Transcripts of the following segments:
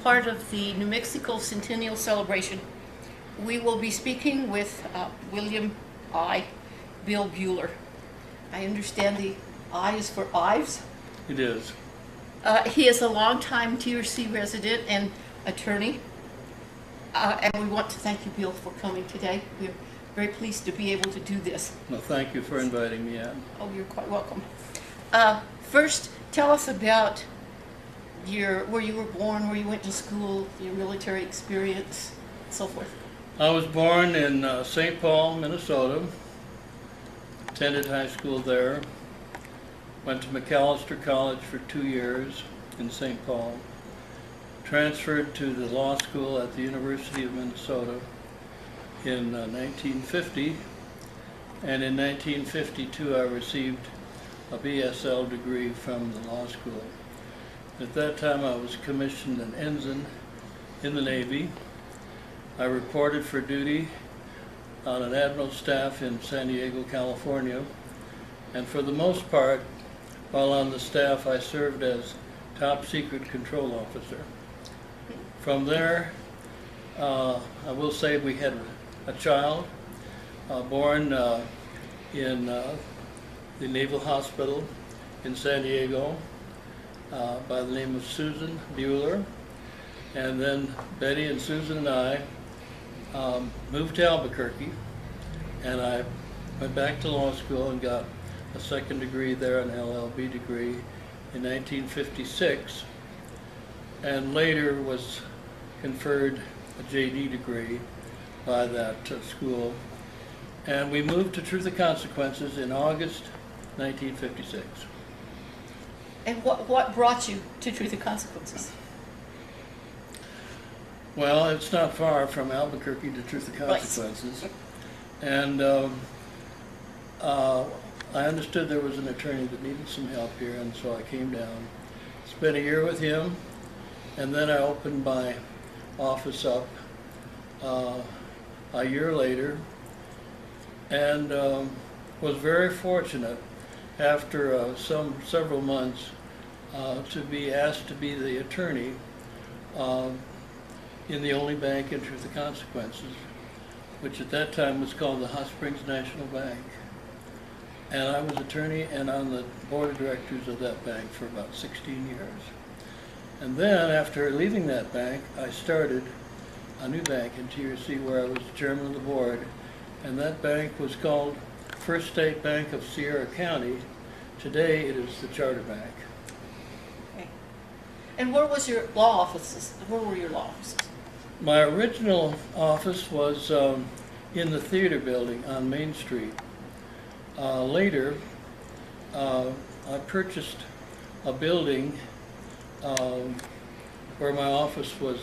part of the New Mexico Centennial celebration. We will be speaking with William Bill Buhler. I understand the I is for Ives. It is. He is a longtime TRC resident and attorney. And we want to thank you, Bill, for coming today. We're very pleased to be able to do this. Well, thank you for inviting me, Ann. Oh, you're quite welcome. First, tell us about where you were born, where you went to school, your military experience, so forth. I was born in St. Paul, Minnesota. Attended high school there. Went to McAllister College for 2 years in St. Paul. Transferred to the law school at the University of Minnesota in 1950. And in 1952 I received a BSL degree from the law school. At that time I was commissioned an ensign in the Navy. I reported for duty on an admiral's staff in San Diego, California, and for the most part, while on the staff, I served as top secret control officer. From there, I will say we had a child born in the Naval Hospital in San Diego by the name of Susan Buhler, and then Betty and Susan and I moved to Albuquerque, and I went back to law school and got a second degree there, an LLB degree, in 1956, and later was conferred a JD degree by that school. And we moved to Truth or Consequences in August 1956. And what brought you to Truth or Consequences? Well, it's not far from Albuquerque to Truth or Consequences. Right. And I understood there was an attorney that needed some help here, and so I came down. Spent a year with him, and then I opened my office up a year later, and was very fortunate after several months to be asked to be the attorney in the only bank in Truth or Consequences, which at that time was called the Hot Springs National Bank. And I was attorney and on the board of directors of that bank for about 16 years. And then after leaving that bank, I started a new bank in TRC where I was chairman of the board, and that bank was called First State Bank of Sierra County. Today it is the Charter Bank. Okay. And where was your law offices? Where were your law offices? My original office was in the theater building on Main Street. Later, I purchased a building where my office was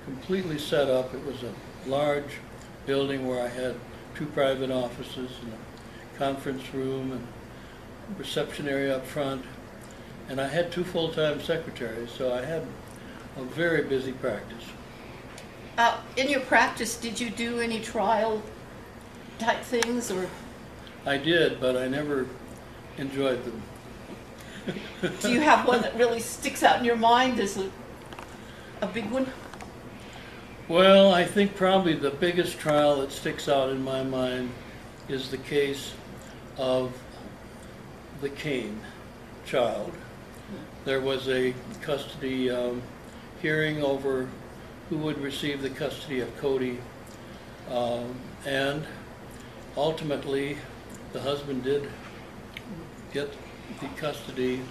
completely set up. It was a large building where I had 2 private offices and a conference room and a reception area up front. And I had 2 full-time secretaries, so I had a very busy practice. In your practice, did you do any trial type things, or? I did, but I never enjoyed them. Do you have one that really sticks out in your mind as a big one? Well, I think probably the biggest trial that sticks out in my mind is the case of the Kane child. There was a custody hearing over who would receive the custody of Cody, and ultimately the husband did get the custody,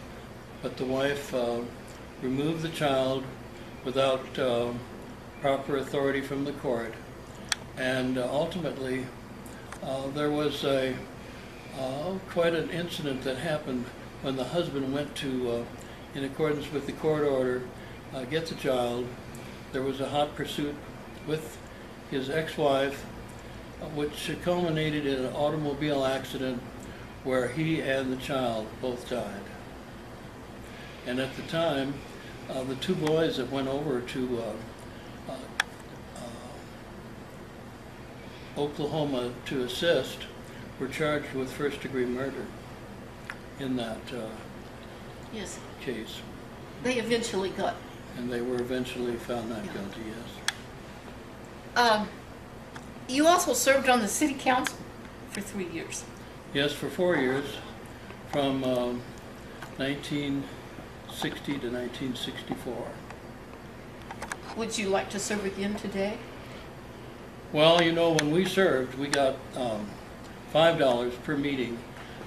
but the wife removed the child without proper authority from the court, and ultimately there was quite an incident that happened when the husband went to, in accordance with the court order, get the child. There was a hot pursuit with his ex-wife, which culminated in an automobile accident where he and the child both died. And at the time, the 2 boys that went over to Oklahoma to assist were charged with first-degree murder in that yes. case. They eventually got And they were eventually found not guilty, yes. You also served on the city council for 3 years. Yes, for 4 years, from 1960 to 1964. Would you like to serve again today? Well, you know, when we served, we got $5 per meeting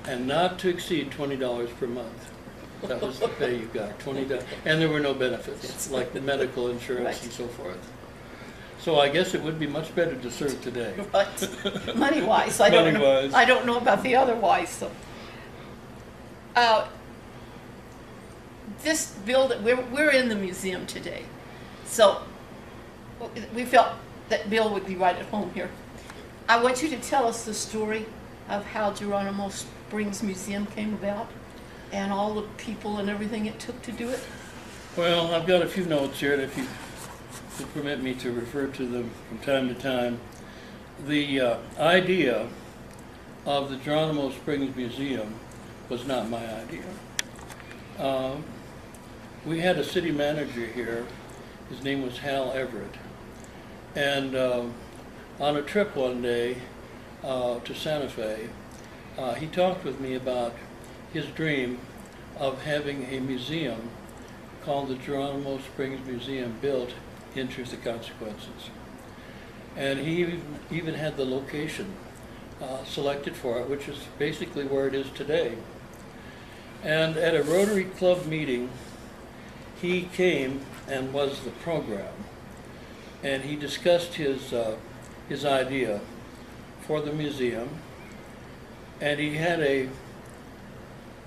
and not to exceed $20 per month. That was the pay you got, $20. And there were no benefits, like the medical insurance Right. and so forth. So I guess it would be much better to serve today. But money-wise, I don't know. Money-wise. I don't know about the otherwise. So, this building, we're in the museum today, so we felt that Bill would be right at home here. I want you to tell us the story of how Geronimo Springs Museum came about and all the people and everything it took to do it. Well, I've got a few notes here, and if you would permit me to refer to them from time to time. The idea of the Geronimo Springs Museum was not my idea. We had a city manager here. His name was Hal Everett. And on a trip one day to Santa Fe, he talked with me about his dream of having a museum called the Geronimo Springs Museum built in Truth and Consequences. And he even had the location selected for it, which is basically where it is today. And at a Rotary Club meeting, he came and was the program. And he discussed his idea for the museum. And he had a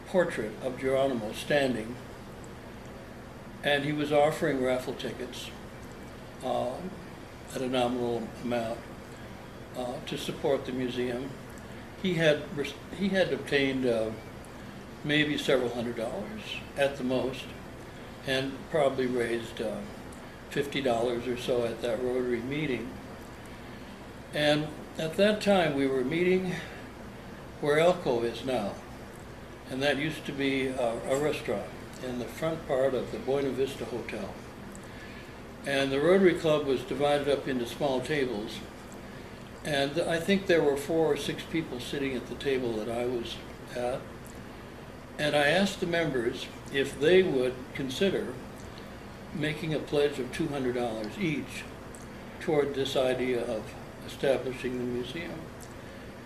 portrait of Geronimo standing. And he was offering raffle tickets at a nominal amount to support the museum. He had obtained maybe several $100s at the most, and probably raised $50 or so at that Rotary meeting. And at that time we were meeting where Elko is now, and that used to be a restaurant in the front part of the Buena Vista Hotel. And the Rotary Club was divided up into small tables, and I think there were 4 or 6 people sitting at the table that I was at. And I asked the members if they would consider making a pledge of $200 each toward this idea of establishing the museum.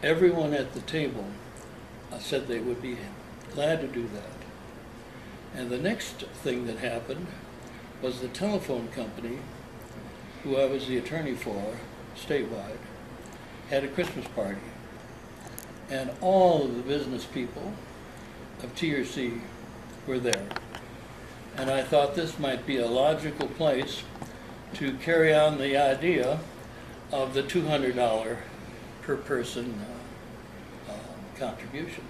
Everyone at the table said they would be glad to do that. And the next thing that happened was the telephone company, who I was the attorney for statewide, had a Christmas party. And all of the business people of TRC were there. And I thought this might be a logical place to carry on the idea of the $200 per person contribution.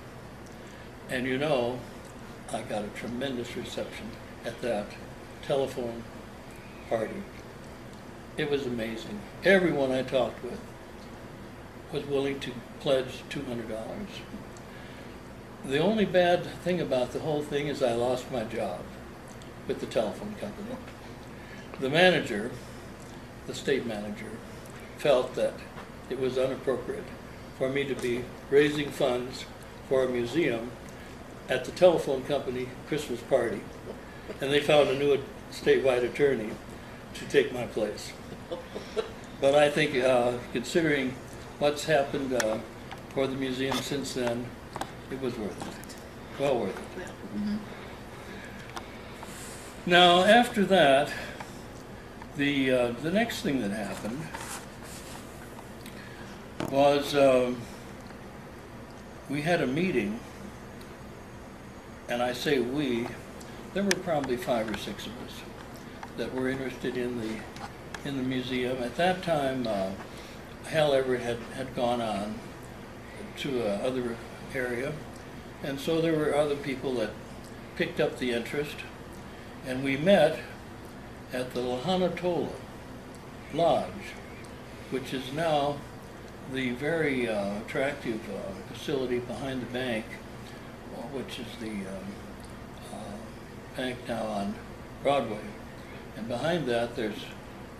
And you know, I got a tremendous reception at that telephone party. It was amazing. Everyone I talked with was willing to pledge $200. The only bad thing about the whole thing is I lost my job with the telephone company. The manager, the state manager, felt that it was inappropriate for me to be raising funds for a museum at the telephone company Christmas party, and they found a new statewide attorney to take my place. But I think considering what's happened for the museum since then, it was worth it. Well worth it. Mm-hmm. Now, after that, the next thing that happened was we had a meeting, and I say we, there were probably 5 or 6 of us that were interested in the museum. At that time, Hal Everett had gone on to other area, and so there were other people that picked up the interest, and we met at the Lahanatola Lodge, which is now the very attractive facility behind the bank, which is the bank now on Broadway. And behind that, there's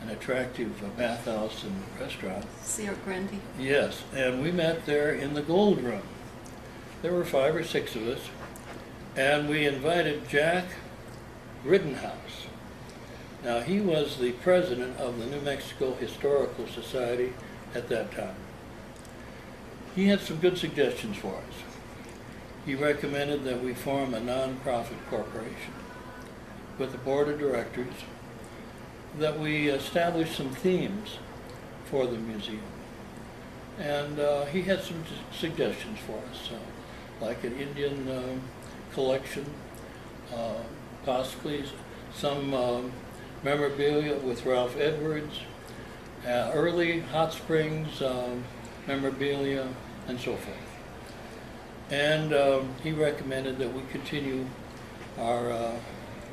an attractive bathhouse and restaurant. Sierra Grande. Yes, and we met there in the Gold Room. There were 5 or 6 of us, and we invited Jack Rittenhouse. Now, he was the president of the New Mexico Historical Society at that time. He had some good suggestions for us. He recommended that we form a nonprofit corporation with a board of directors, that we establish some themes for the museum. And he had some suggestions for us, like an Indian collection, possibly some memorabilia with Ralph Edwards, early Hot Springs memorabilia, and so forth. And he recommended that we continue our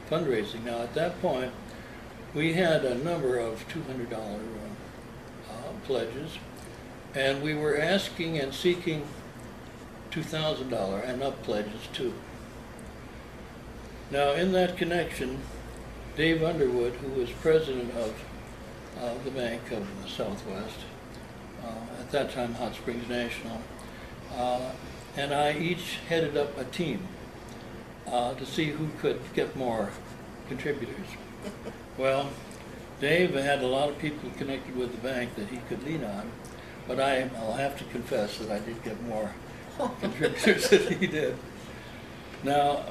fundraising. Now, at that point, we had a number of $200 pledges, and we were asking and seeking $2,000 and up pledges too. Now, in that connection, Dave Underwood, who was president of the Bank of the Southwest, at that time Hot Springs National, and I each headed up a team to see who could get more contributors. Well, Dave had a lot of people connected with the bank that he could lean on, but I'll have to confess that I did get more contributors than he did. Now,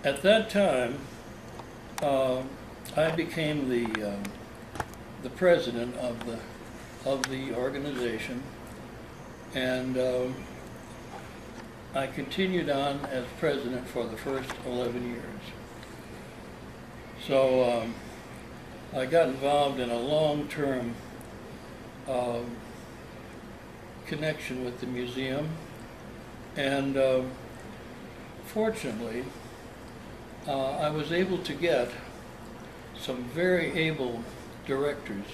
at that time, I became the president of the organization, and I continued on as president for the first 11 years. So I got involved in a long-term connection with the museum, and fortunately, I was able to get some very able directors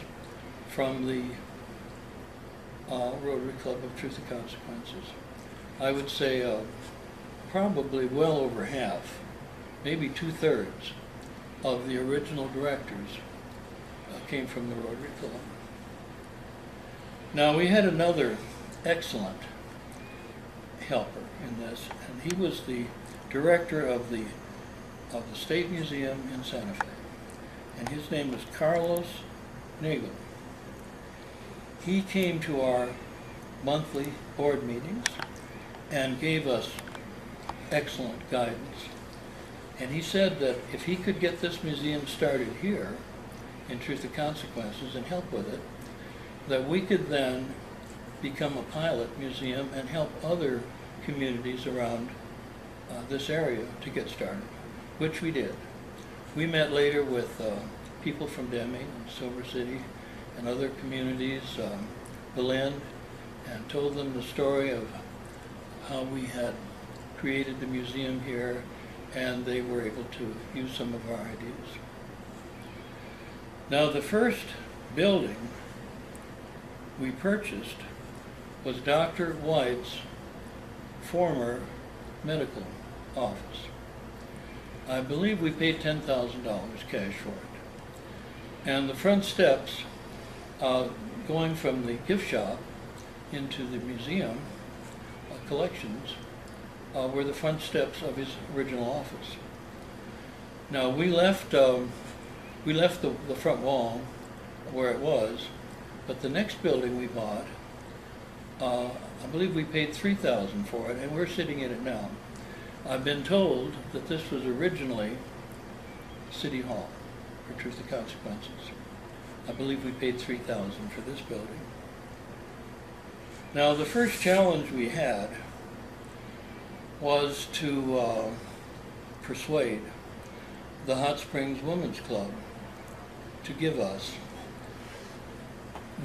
from the Rotary Club of Truth and Consequences. I would say probably well over half, maybe 2/3 of the original directors came from the Rotary Club. Now, we had another excellent helper in this, and he was the director of the State Museum in Santa Fe, and his name was Carlos Nagel. He came to our monthly board meetings and gave us excellent guidance. And he said that if he could get this museum started here in Truth and Consequences and help with it, that we could then become a pilot museum and help other communities around this area to get started, which we did. We met later with people from Deming and Silver City and other communities, Belen, and told them the story of how we had created the museum here, and they were able to use some of our ideas. Now, the first building we purchased was Dr. White's former medical office. I believe we paid $10,000 cash for it. And the front steps going from the gift shop into the museum collections were the front steps of his original office. Now, we left the front wall where it was, but the next building we bought, I believe we paid $3,000 for it, and we're sitting in it now. I've been told that this was originally City Hall for Truth and Consequences. I believe we paid $3,000 for this building. Now, the first challenge we had was to persuade the Hot Springs Women's Club to give us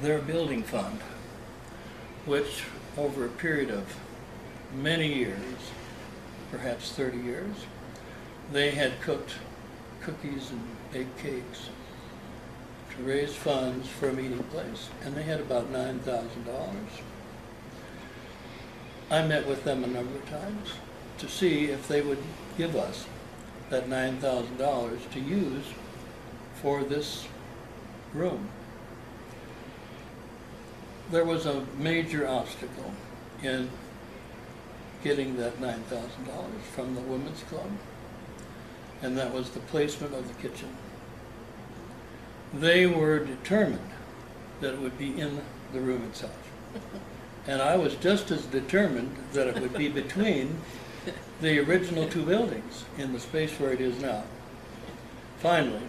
their building fund, which over a period of many years, perhaps 30 years, they had cooked cookies and baked cakes to raise funds for a meeting place, and they had about $9,000. I met with them a number of times to see if they would give us that $9,000 to use for this room. There was a major obstacle in getting that $9,000 from the Women's Club, and that was the placement of the kitchen. They were determined that it would be in the room itself. And I was just as determined that it would be between the original two buildings in the space where it is now. Finally,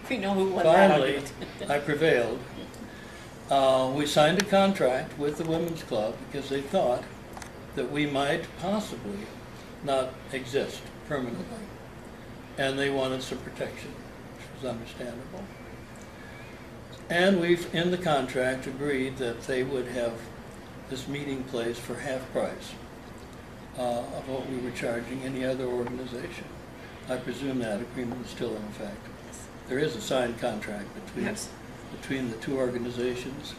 We know who won that finally, argument. I prevailed. We signed a contract with the Women's Club because they thought that we might possibly not exist permanently. And they wanted some protection, which was understandable. And we've, in the contract, agreed that they would have this meeting place for half price of what we were charging any other organization. I presume that agreement is still in effect. There is a signed contract between, Yes. between the two organizations.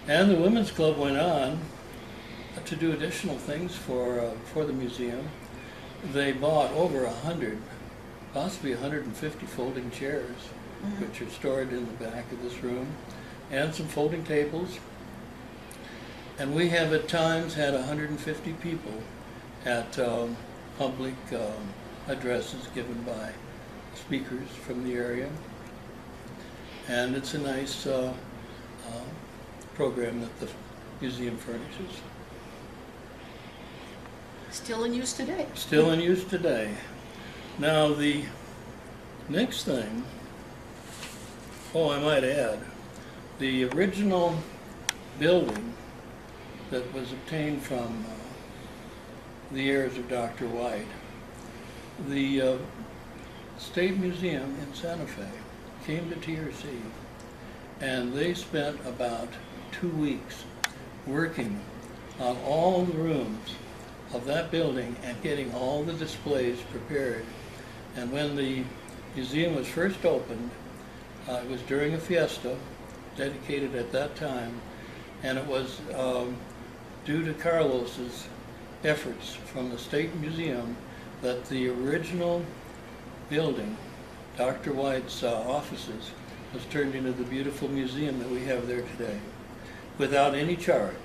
And the Women's Club went on to do additional things for the museum. They bought over 100, possibly 150 folding chairs, which are stored in the back of this room, and some folding tables. And we have at times had 150 people at public addresses given by speakers from the area. And it's a nice program that the museum furnishes. Still in use today. Still in use today. Now the next thing, oh, I might add, the original building that was obtained from the heirs of Dr. White, the State Museum in Santa Fe came to TRC, and they spent about 2 weeks working on all the rooms of that building and getting all the displays prepared. And when the museum was first opened, it was during a fiesta dedicated at that time, and it was due to Carlos's efforts from the State Museum that the original building, Dr. White's offices, was turned into the beautiful museum that we have there today, without any charge,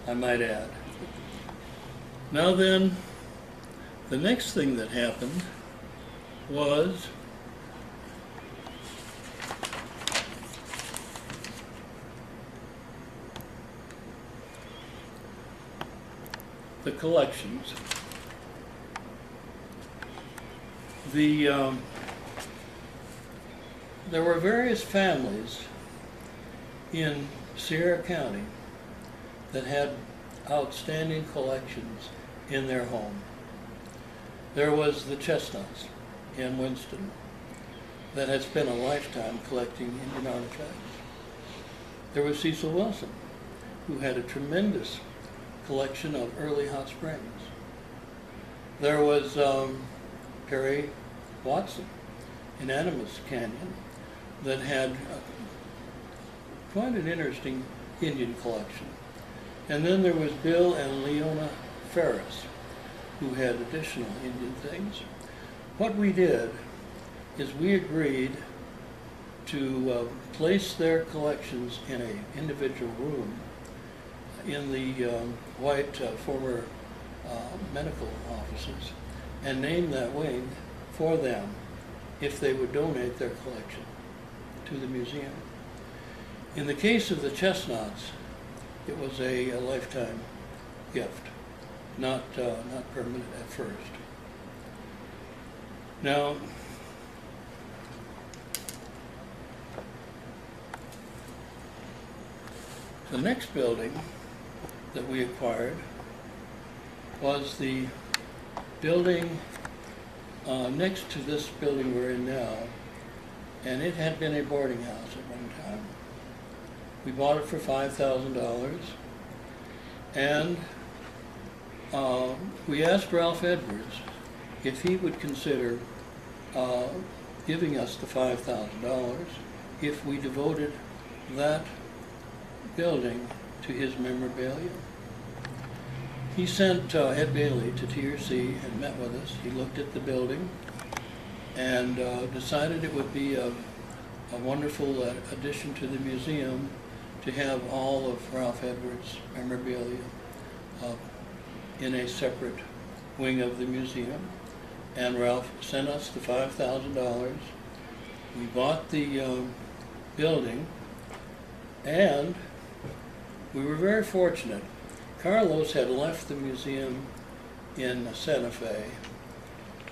I might add. Now then, the next thing that happened was the collections. There were various families in Sierra County that had outstanding collections in their home. There was the Chestnuts in Winston that had spent a lifetime collecting Indian artifacts. There was Cecil Wilson, who had a tremendous collection of early hot springs. There was Perry Watson in Animas Canyon that had quite an interesting Indian collection. And then there was Bill and Leona Ferris, who had additional Indian things. What we did is we agreed to place their collections in an individual room in the White former medical offices, and name that wing for them if they would donate their collection to the museum. In the case of the Chestnuts, it was a lifetime gift, not permanent at first. Now, the next building that we acquired was the building next to this building we're in now, and it had been a boarding house at one time. We bought it for $5,000, and we asked Ralph Edwards if he would consider giving us the $5,000 if we devoted that building to his memorabilia. He sent Ed Bailey to TRC and met with us. He looked at the building, and decided it would be a wonderful addition to the museum to have all of Ralph Edwards' memorabilia in a separate wing of the museum. And Ralph sent us the $5,000. We bought the building, and we were very fortunate. Carlos had left the museum in Santa Fe,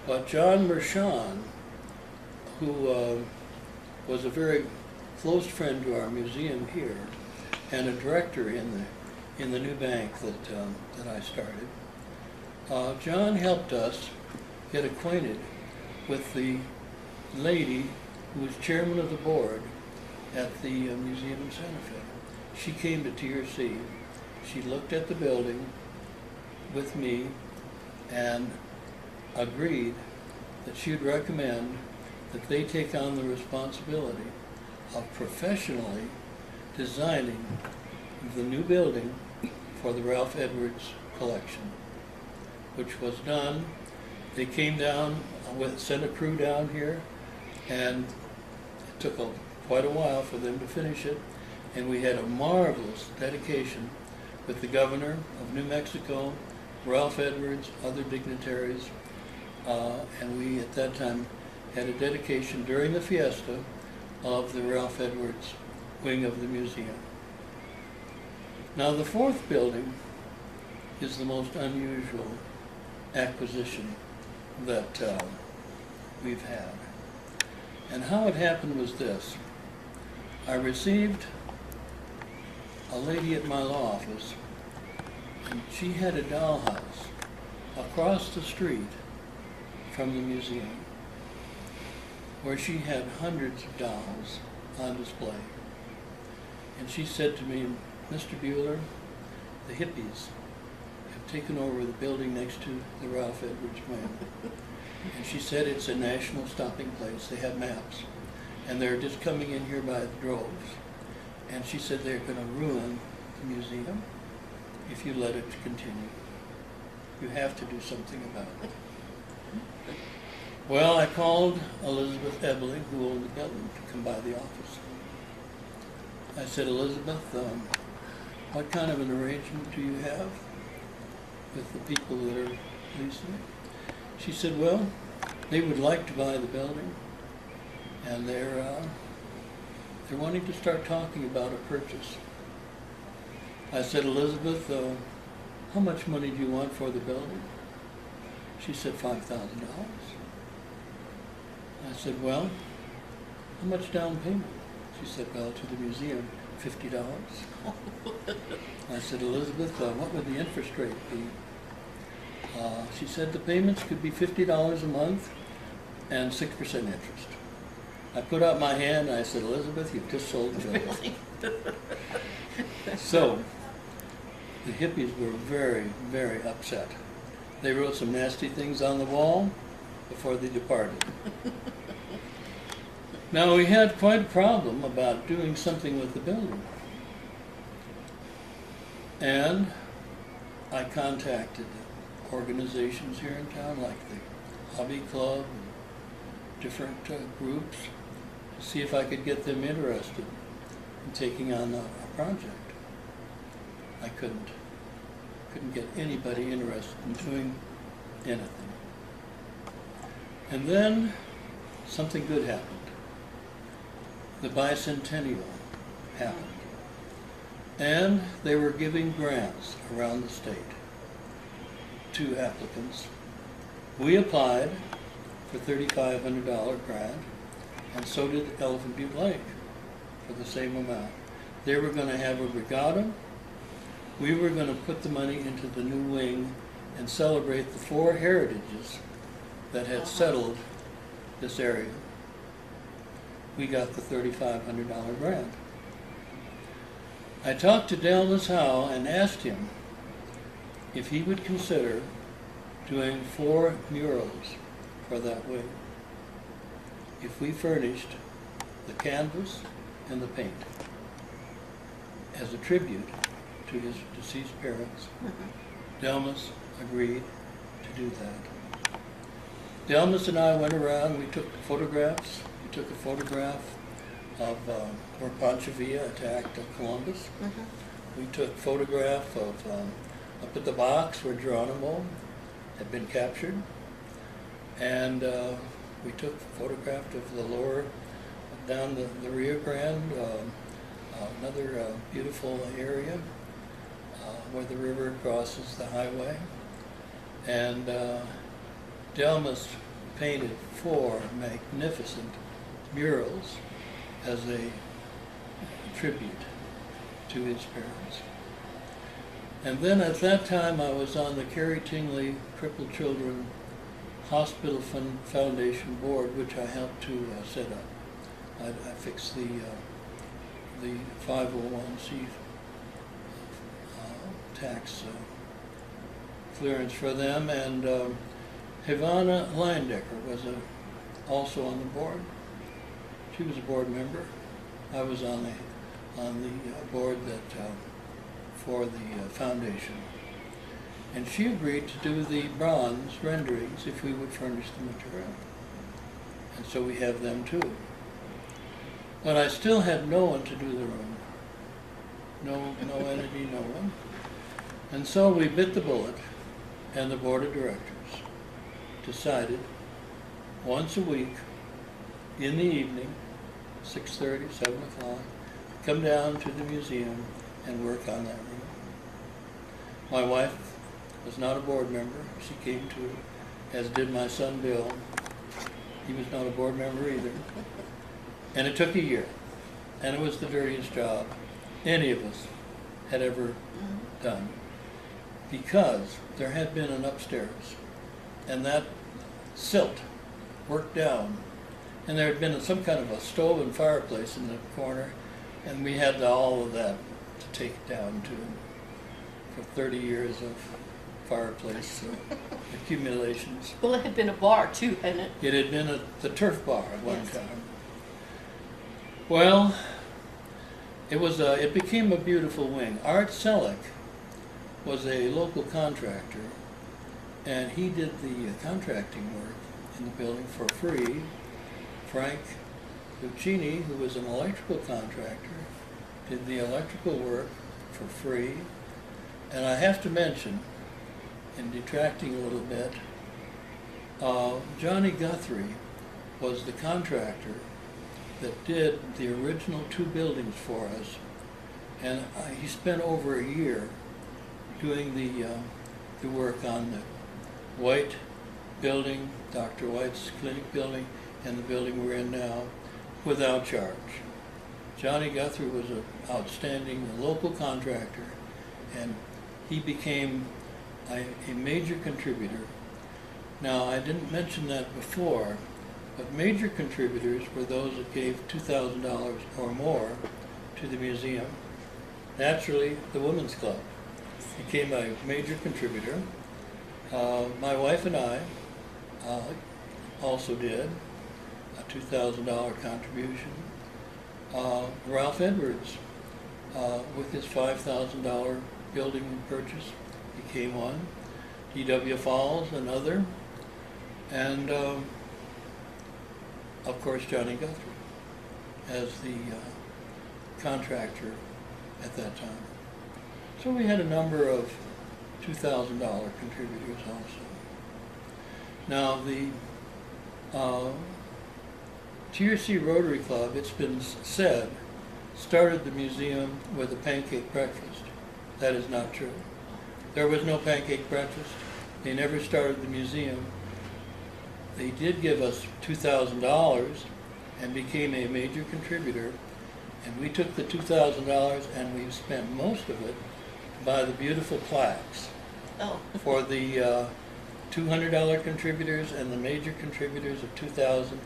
but John Mershon, who was a very close friend to our museum here and a director in the new bank that I started, John helped us get acquainted with the lady who was chairman of the board at the museum in Santa Fe. She came to TRC. She looked at the building with me and agreed that she would recommend that they take on the responsibility of professionally designing the new building for the Ralph Edwards collection, which was done. They came down, sent a crew down here, and it took quite a while for them to finish it, and we had a marvelous dedication with the governor of New Mexico, Ralph Edwards, other dignitaries, and we at that time had a dedication during the fiesta of the Ralph Edwards wing of the museum. Now the fourth building is the most unusual acquisition that we've had. And how it happened was this. I received a lady at my law office, and she had a dollhouse across the street from the museum where she had hundreds of dolls on display. And she said to me, "Mr. Buhler, the hippies have taken over the building next to the Ralph Edwards wing." And she said it's a national stopping place. They have maps. And they're just coming in here by the droves. And she said they're going to ruin the museum if you let it continue. You have to do something about it. Well, I called Elizabeth Ebling, who owned the building, to come by the office. I said, "Elizabeth, what kind of an arrangement do you have with the people that are leasing it?" She said, "Well, they would like to buy the building, and they're wanting to start talking about a purchase." I said, "Elizabeth, how much money do you want for the building?" She said, $5,000. I said, "Well, how much down payment?" She said, "Well, to the museum, $50. I said, "Elizabeth, what would the interest rate be?" She said the payments could be $50 a month and 6% interest. I put out my hand and I said, "Elizabeth, you've just sold Joe." Really? So the hippies were very, very upset. They wrote some nasty things on the wall before they departed. Now we had quite a problem about doing something with the building. And I contacted organizations here in town like the Hobby Club and different groups to see if I could get them interested in taking on a project. I couldn't get anybody interested in doing anything. And then something good happened. The bicentennial happened. And they were giving grants around the state to applicants. We applied for $3,500 grant, and so did Elephant Butte Lake for the same amount. They were going to have a regatta. We were going to put the money into the new wing and celebrate the 4 heritages that had settled this area. We got the $3,500 grant. I talked to Delmas Howe and asked him if he would consider doing 4 murals for that wing if we furnished the canvas and the paint as a tribute to his deceased parents. Delmas agreed to do that. Delmas and I went around, we took photographs. We took a photograph of where Pancho Villa attacked Columbus. We took a photograph of up at the box where Geronimo had been captured. And we took a photograph of the lower, down the Rio Grande, another beautiful area where the river crosses the highway. And Delmas painted 4 magnificent murals as a tribute to his parents. And then at that time I was on the Carrie Tingley Crippled Children Hospital Foundation Board, which I helped to set up. I fixed the 501c tax clearance for them, and Havana Leindecker was also on the board. She was a board member. I was on the board that for the foundation, and she agreed to do the bronze renderings if we would furnish the material, and so we have them too. But I still had no one to do the room. No entity, no one. And so we bit the bullet, and the board of directors decided once a week in the evening, 6:30, 7 o'clock, come down to the museum and work on that room. My wife was not a board member. She came to, as did my son Bill. He was not a board member either. And it took a year. And it was the dirtiest job any of us had ever done, because there had been an upstairs, and that silt worked down, and there had been some kind of a stove and fireplace in the corner, and we had all of that to take down to, for 30 years of fireplace accumulations. Well, it had been a bar too, hadn't it? It had been the turf bar at one Yes. time. Well, it became a beautiful wing. Art Selleck was a local contractor, and he did the contracting work in the building for free. Frank Lucchini, who was an electrical contractor, did the electrical work for free. And I have to mention, in detracting a little bit, Johnny Guthrie was the contractor that did the original 2 buildings for us, and he spent over a year doing the work on the White building, Dr. White's clinic building, and the building we're in now, without charge. Johnny Guthrie was an outstanding local contractor, and he became a major contributor. Now, I didn't mention that before, but major contributors were those that gave $2,000 or more to the museum. Naturally, the Women's Club became a major contributor. My wife and I also did a $2,000 contribution. Ralph Edwards, with his $5,000 building purchase, became one. D.W. Falls, another. And of course, Johnny Guthrie as the contractor at that time. So we had a number of $2,000 contributors also. Now the TRC Rotary Club, it's been said, started the museum with a pancake breakfast. That is not true. There was no pancake breakfast. They never started the museum. They did give us $2,000 and became a major contributor, and we took the $2,000 and we spent most of it to buy the beautiful plaques for the $200 contributors and the major contributors of $2,000,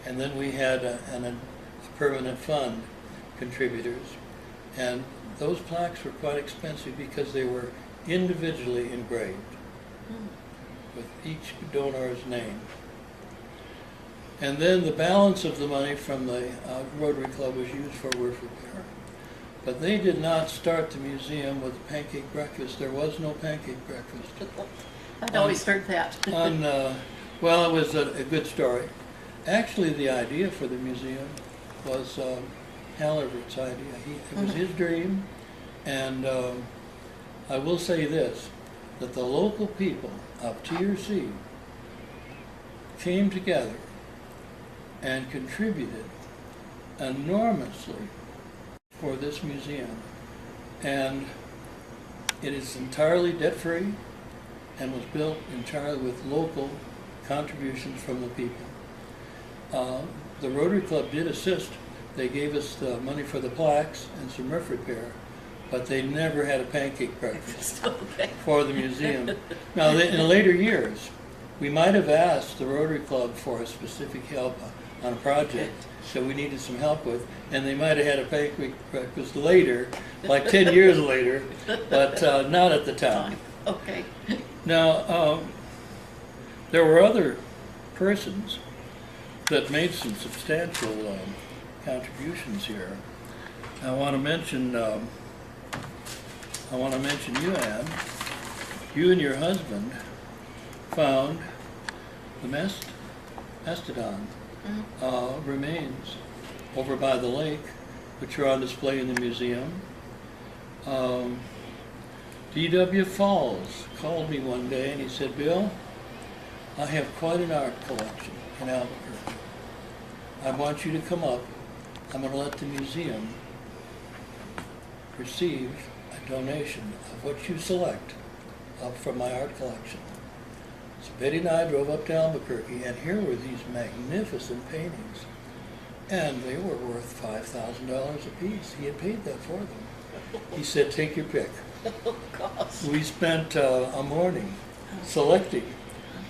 and then we had a permanent fund contributors, and those plaques were quite expensive because they were individually engraved with each donor's name. And then the balance of the money from the Rotary Club was used for roof repair. But they did not start the museum with a pancake breakfast. There was no pancake breakfast. I'd always heard that. On Well, it was a good story. Actually, the idea for the museum was Hal Everett's idea. It was his dream, and I will say this, that the local people of TRC came together and contributed enormously for this museum. And it is entirely debt-free and was built entirely with local contributions from the people. The Rotary Club did assist. They gave us the money for the plaques and some roof repair, but they never had a pancake breakfast Okay. for the museum. Now, in later years, we might have asked the Rotary Club for a specific help on a project that we needed some help with, and they might have had a pancake breakfast later, like 10 years later, but not at the time. Okay. Now, there were other persons that made some substantial contributions here. I want to mention you, Ann. You and your husband found the mastodon remains over by the lake, which are on display in the museum. D.W. Falls called me one day and he said, Bill, I have quite an art collection in Albuquerque. I want you to come up. I'm going to let the museum receive a donation of what you select from my art collection. So Betty and I drove up to Albuquerque, and here were these magnificent paintings. And they were worth $5,000 a piece. He had paid that for them. He said, take your pick. Oh, gosh. We spent a morning selecting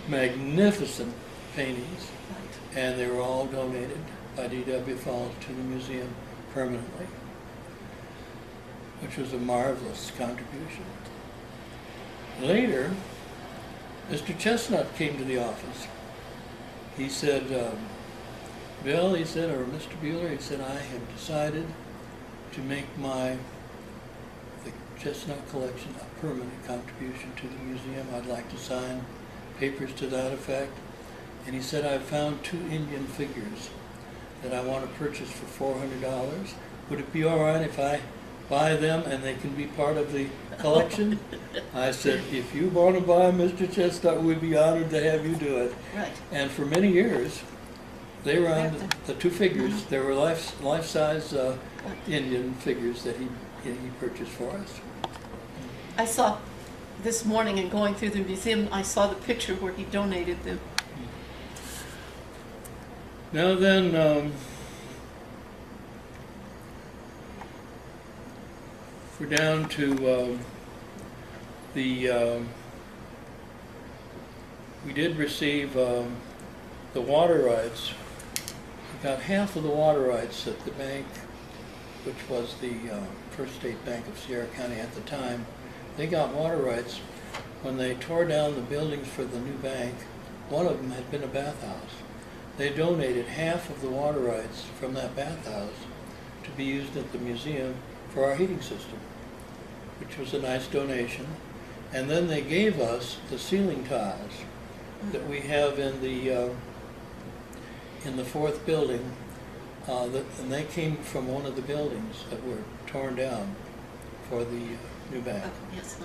magnificent paintings, and they were all donated by D.W. Falls to the museum permanently, which was a marvelous contribution. Later, Mr. Chestnut came to the office. He said, Bill, he said, or Mr. Buhler, he said, I have decided to make the Chestnut collection a permanent contribution to the museum. I'd like to sign papers to that effect. And he said, I've found 2 Indian figures that I want to purchase for $400. Would it be all right if I buy them and they can be part of the collection? I said, if you want to buy Mr. Chestnut, we'd be honored to have you do it. Right. And for many years, they were on the 2 figures. They were life-size Indian figures that he purchased for us. I saw this morning in going through the museum, I saw the picture where he donated them. Now then, we're down to we did receive the water rights. We got half of the water rights at the bank, which was the First State Bank of Sierra County at the time. They got water rights when they tore down the buildings for the new bank. One of them had been a bathhouse. They donated half of the water rights from that bathhouse to be used at the museum for our heating system, which was a nice donation. And then they gave us the ceiling tiles that we have in the 4th building, and they came from one of the buildings that were torn down for the new bank. Oh, yes.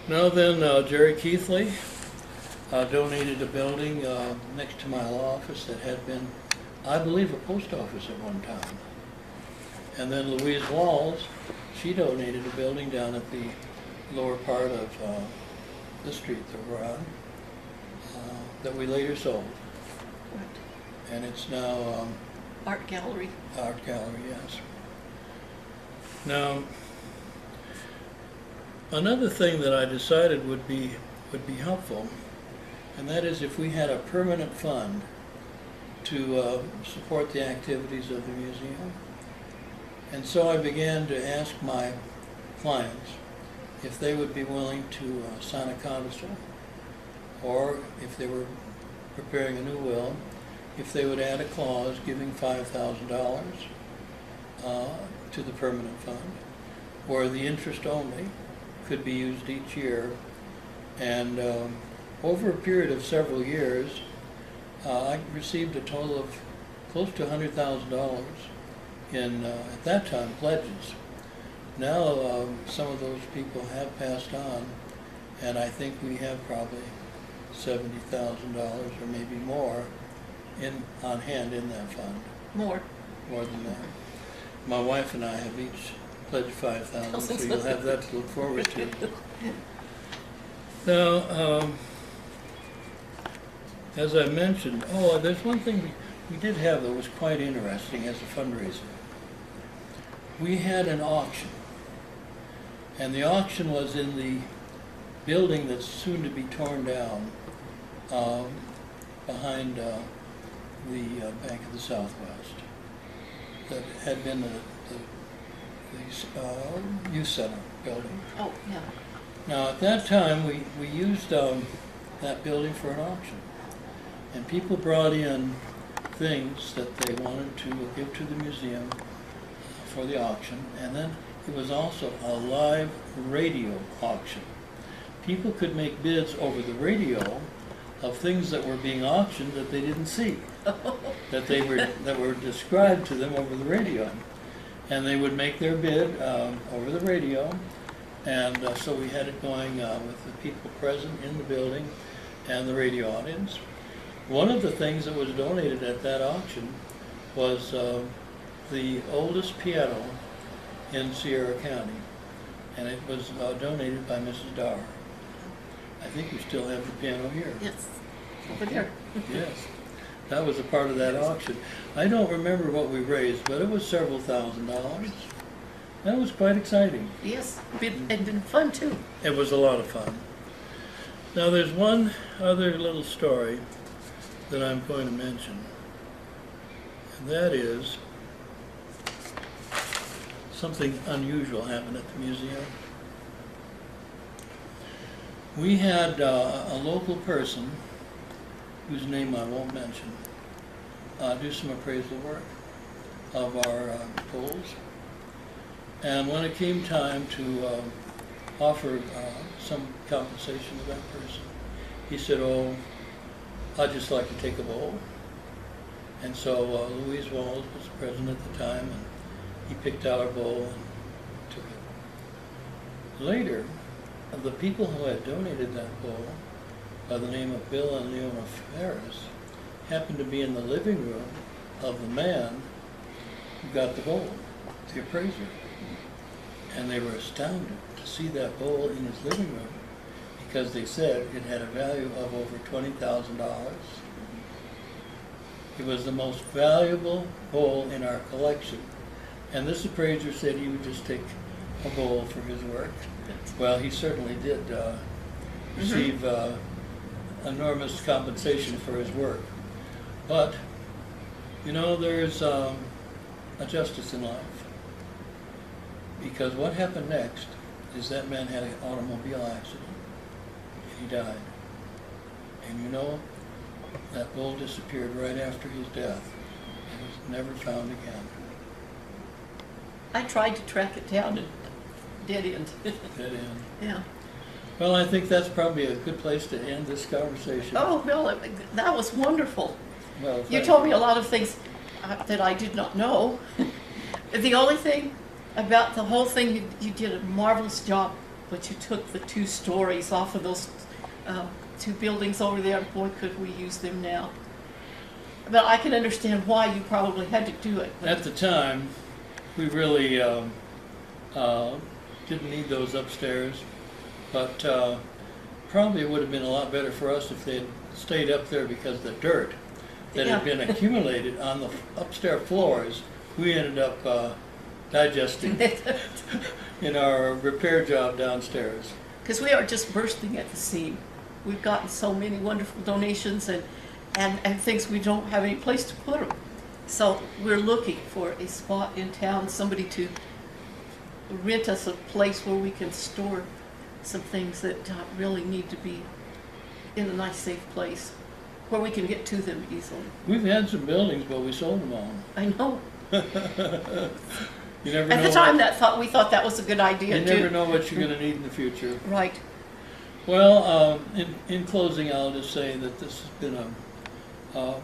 Now then, Jerry Keithley donated a building next to my law office that had been, I believe, a post office at one time. And then Louise Walls, she donated a building down at the lower part of the street that we're on, that we later sold. Right. And it's now Art gallery. Art gallery, yes. Now, another thing that I decided would be helpful, and that is if we had a permanent fund to support the activities of the museum. And so I began to ask my clients if they would be willing to sign a codicil, or if they were preparing a new will, if they would add a clause giving $5,000 to the permanent fund, where the interest only could be used each year, and over a period of several years, I received a total of close to $100,000 in, at that time, pledges. Now, some of those people have passed on, and I think we have probably $70,000 or maybe more on hand in that fund. More. More than that. My wife and I have each pledged $5,000, so you'll have that to look forward to. Now, as I mentioned, there's one thing we did have that was quite interesting as a fundraiser. We had an auction, and the auction was in the building that's soon to be torn down behind the Bank of the Southwest. That had been the youth center building. Oh, yeah. Now, at that time, we used that building for an auction. And people brought in things that they wanted to give to the museum for the auction. And then it was also a live radio auction. People could make bids over the radio of things that were being auctioned that they didn't see, that were described to them over the radio. And they would make their bid over the radio. And so we had it going with the people present in the building and the radio audience. One of the things that was donated at that auction was the oldest piano in Sierra County, and it was donated by Mrs. Dar. I think we still have the piano here. Yes, over there. Yes, that was a part of that auction. I don't remember what we raised, but it was several $1,000s. That was quite exciting. Yes, and been fun too. It was a lot of fun. Now there's one other little story that I'm going to mention, and that is something unusual happened at the museum. We had a local person, whose name I won't mention, do some appraisal work of our polls. And when it came time to offer some compensation to that person, he said, "Oh, I'd just like to take a bowl." And so Louise Walls was president at the time, and he picked out a bowl and took it. Later, the people who had donated that bowl, by the name of Bill and Leona Ferris, happened to be in the living room of the man who got the bowl, the appraiser. And they were astounded to see that bowl in his living room, because they said it had a value of over $20,000. It was the most valuable bowl in our collection. And this appraiser said he would just take a bowl for his work. Well, he certainly did receive enormous compensation for his work. But, you know, there's a justice in life. Because what happened next is that man had an automobile accident. He died. And you know, that bowl disappeared right after his death. It was never found again. I tried to track it down and dead end. Dead end. Yeah. Well, I think that's probably a good place to end this conversation. Oh, Bill, that was wonderful. Well, You told me a lot of things that I did not know. The only thing about the whole thing, you did a marvelous job, but you took the 2 stories off of those 2 buildings over there. Boy, could we use them now. But I can understand why you probably had to do it. At the time, we really didn't need those upstairs, but probably it would have been a lot better for us if they had stayed up there, because the dirt that had been accumulated on the upstairs floors, we ended up digesting in our repair job downstairs. Because we are just bursting at the seam. We've gotten so many wonderful donations and things, we don't have any place to put them. So we're looking for a spot in town, somebody to rent us a place where we can store some things that really need to be in a nice, safe place, where we can get to them easily. We've had some buildings, but we sold them all. I know. You never know. At the time, we thought that was a good idea You too. never know what you're going to need in the future. Right. Well, in closing, I'll just say that this has been a,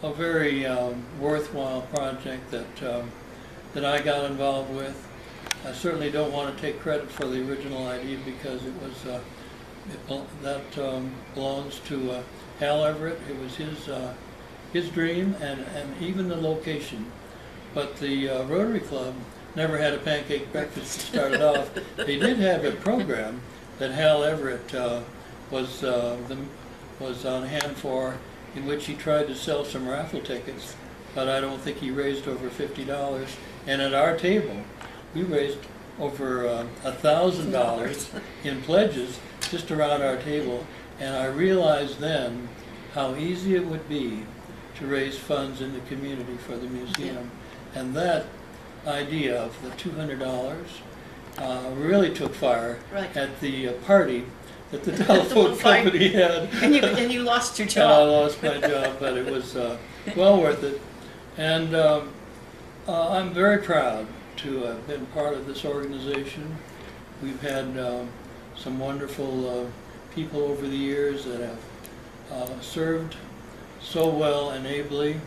a very worthwhile project that I got involved with. I certainly don't want to take credit for the original idea because it was that belongs to Hal Everett. It was his dream and even the location. But the Rotary Club never had a pancake breakfast to start it off. They did have a program that Hal Everett was on hand for, in which he tried to sell some raffle tickets, but I don't think he raised over $50. And at our table, we raised over $1,000 in pledges just around our table, and I realized then how easy it would be to raise funds in the community for the museum. And that idea of the $200 really took fire at the party that the telephone company had. And you lost your job. And I lost my job, but it was well worth it. And I'm very proud to have been part of this organization. We've had some wonderful people over the years that have served so well and ably.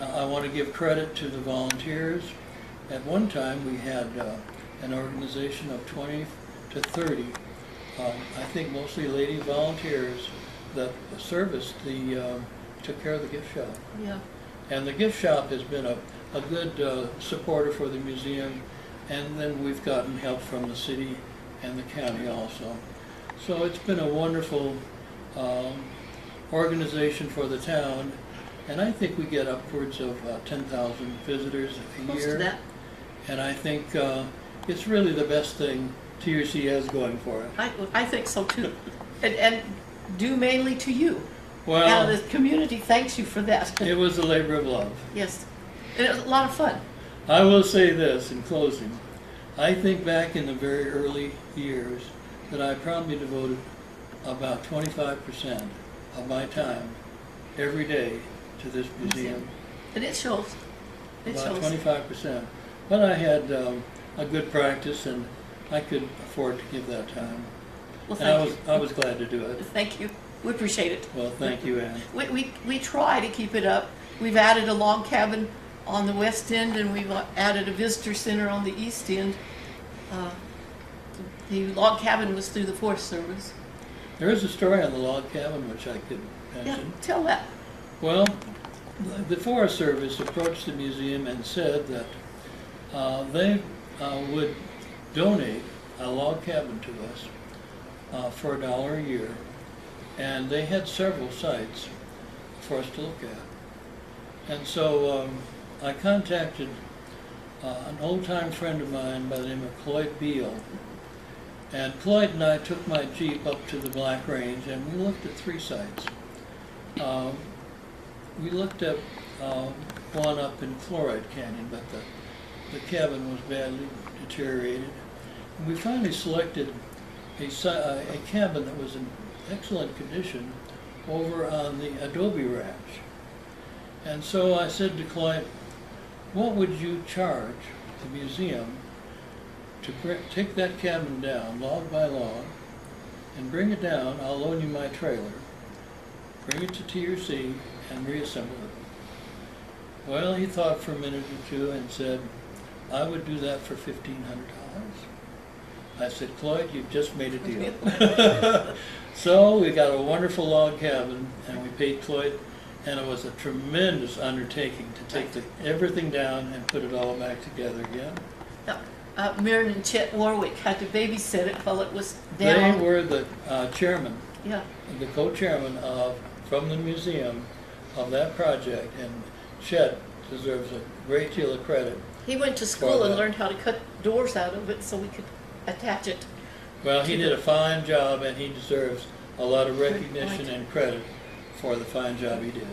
I want to give credit to the volunteers. At one time we had an organization of 20 to 30, I think mostly lady volunteers that serviced took care of the gift shop. Yeah. And the gift shop has been a good supporter for the museum, and then we've gotten help from the city and the county also. So it's been a wonderful organization for the town, and I think we get upwards of 10,000 visitors a Close year. to that. And I think it's really the best thing TRC has going for it. I think so too. And due mainly to you. Well, And the community thanks you for that. it was a labor of love. Yes. And it was a lot of fun. I will say this in closing. I think back in the very early years that I probably devoted about 25% of my time every day to this museum. And it shows. It About shows. 25%. But I had a good practice, and I could afford to give that time. Well, And thank I was glad to do it. you. Thank you. We appreciate it. Well, thank you, Ann. We try to keep it up. We've added a log cabin on the west end, and we've added a visitor center on the east end. The log cabin was through the Forest Service. There is a story on the log cabin which I could Yeah, mention. tell that. Well, the Forest Service approached the museum and said that they would donate a log cabin to us for $1 a year, and they had several sites for us to look at. And so I contacted an old-time friend of mine by the name of Cloyd Beal, and Cloyd and I took my Jeep up to the Black Range, and we looked at 3 sites. We looked at one up in Fluoride Canyon, but the cabin was badly deteriorated. And we finally selected a cabin that was in excellent condition over on the Adobe Ranch. And so I said to Clyde, what would you charge the museum to take that cabin down log by log and bring it down? I'll loan you my trailer, bring it to TRC and reassemble it. Well, he thought for a minute or two and said, I would do that for $1,500. I said, Cloyd, you've just made a deal. So we got a wonderful log cabin, and we paid Cloyd, and it was a tremendous undertaking to take everything down and put it all back together again. Mirren and Chet Warwick had to babysit it while it was down. They were the chairman, Yeah. the co-chairman from the museum of that project, and Chet deserves a great deal of credit. He went to school and learned how to cut doors out of it so we could attach it. Well, he did a fine job, and he deserves a lot of recognition Right. and credit for the fine job he did.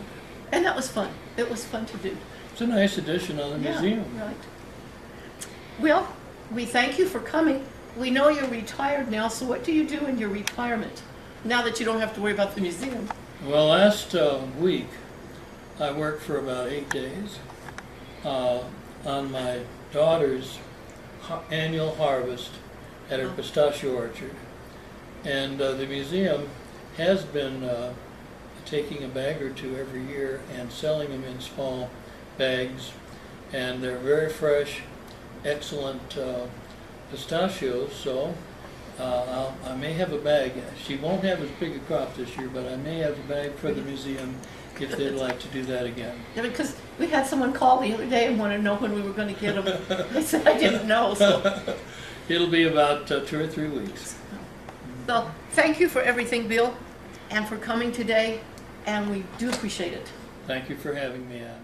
And that was fun. It was fun to do. It's a nice addition on the museum. Right. Well, we thank you for coming. We know you're retired now, so what do you do in your retirement? Now that you don't have to worry about the museum. Well, last week, I worked for about 8 days on my daughter's annual harvest at her pistachio orchard. And the museum has been taking a bag or two every year and selling them in small bags, and they're very fresh, excellent pistachios. So I may have a bag. She won't have as big a crop this year, but I may have a bag for the museum if they'd like to do that again. Yeah, because we had someone call the other day and wanted to know when we were going to get them. I said I didn't know. So, It'll be about 2 or 3 weeks. so thank you for everything, Bill, and for coming today, and we do appreciate it. Thank you for having me, Ann.